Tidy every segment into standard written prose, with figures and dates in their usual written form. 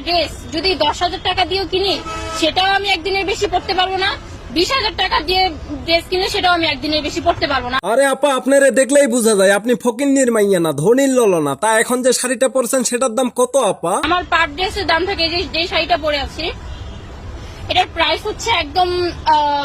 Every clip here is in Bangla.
ড্রেস যদি 10,000 টাকা দিয়েও কিনি সেটাও আমি একদিনের বেশি পড়তে পারবো না, 20,000 টাকা দিয়ে ড্রেস কিনে সেটাও আমি একদিনের বেশি পড়তে পারবো না। আরে আপা, আপনারে দেখলেই বোঝা যায় আপনি ফকিন্নির মাইয়া না, ধনির ললনা। তা এখন যে শাড়িটা পরছেন সেটার দাম কত আপা? আমার পার ড্রেসের দাম থাকে যে শাড়িটা পরে আছি এটার প্রাইস হচ্ছে একদম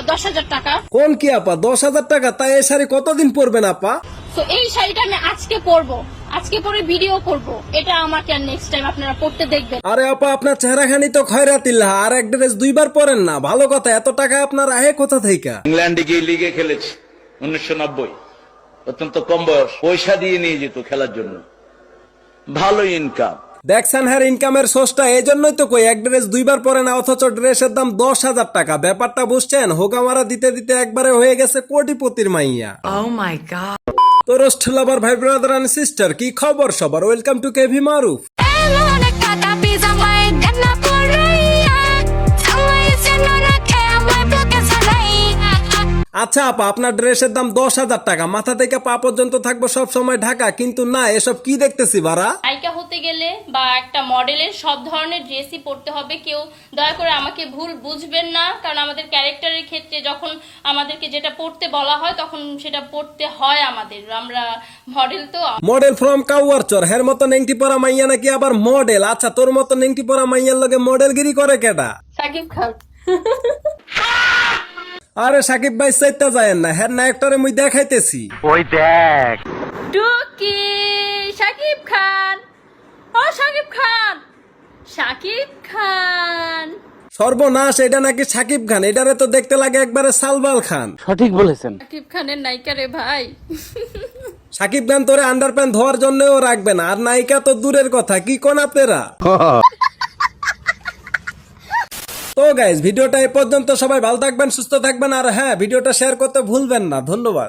10,000 টাকা। কোন কি আপা, 10,000 টাকা? তাই এই শাড়ি কতদিন পরবেন আপা? তো এই শাড়িটা আমি আজকে পরবো, আজকে পরে ভিডিও করব, এটা আমাকে আর নেক্সট টাইম আপনারা পড়তে দেখবেন। আরে আপা, আপনার চেহারাখানি তো খয়রাতিল্লাহ, আর এক ড্রেস দুইবার পরেন না। ভালো কথা, এত টাকা আপনার আহে কোথা থেকে? ইংল্যান্ডে গিয়ে লিগে খেলেছি 1990, অত্যন্ত কম বয়স, পয়সা দিয়ে নিয়ে যেত খেলার জন্য, ভালো ইনকাম। দেখছেন হ্যাঁ, ইনকামের সোর্সটা। এই জন্যই তো কই এক ড্রেস দুইবার পরে না, অথচ ড্রেসের দাম 10,000 টাকা। ব্যাপারটা বুঝছেন? হোকামারা দিতে দিতে একবারে হয়ে গেছে কোটিপতির মাইয়া। Oh my god. তো রোস্ট লাভার ভাই, ব্রাদার এন্ড সিস্টার, কি খবর সবার? ওয়েলকাম টু কেভি মারুফ। আচ্ছা আপা, আপনার ড্রেসের দাম 10,000 টাকা, মাথা থেকে পা পর্যন্ত থাকবো সব সময় ঢাকা, কিন্তু না, এসব কি দেখতেছি ভাড়া? নায়িকা হতে গেলে বা একটা মডেলের সব ধরনের ড্রেসই পরতে হবে। কেউ দয়া করে আমাকে ভুল বুঝবেন না, কারণ আমাদের ক্যারেক্টারের ক্ষেত্রে যখন আমাদেরকে যেটা পড়তে বলা হয় তখন সেটা পড়তে হয় আমাদের। আমরা মডেল তো। মডেল ফ্রম কাউয়ারচর, হের মতো নেংটি পরা মাইয়া নাকি আবার মডেল? আচ্ছা, তোর মতো নেংটি পরা মাইয়ার লগে মডেলগিরি করে কেডা? সাকিব খান। আরে সাকিব ভাই চাইতে যায়েন না, হের নায়কটারে মুই দেখাইতেছি। ওই দেখ, টুকি সাকিব খান, ও সাকিব খান, সাকিব খান। সর্বনাশ, এটা নাকি সাকিব খান, এটারে তো দেখতে লাগে একবারে সালবাল খান। সঠিক বলেছেন। সাকিব খানের নায়িকা রে ভাই। সাকিব খান তোরে আন্ডারপ্যান্ট ধোয়ার জন্যও রাখবে না, আর নায়িকা তো দূরের কথা। কি কোন আপনারা? তো গাইস, ভিডিওটা এ পর্যন্ত। সবাই ভালো থাকবেন, সুস্থ থাকবেন, আর হ্যাঁ, ভিডিওটা শেয়ার করতে ভুলবেন না। ধন্যবাদ।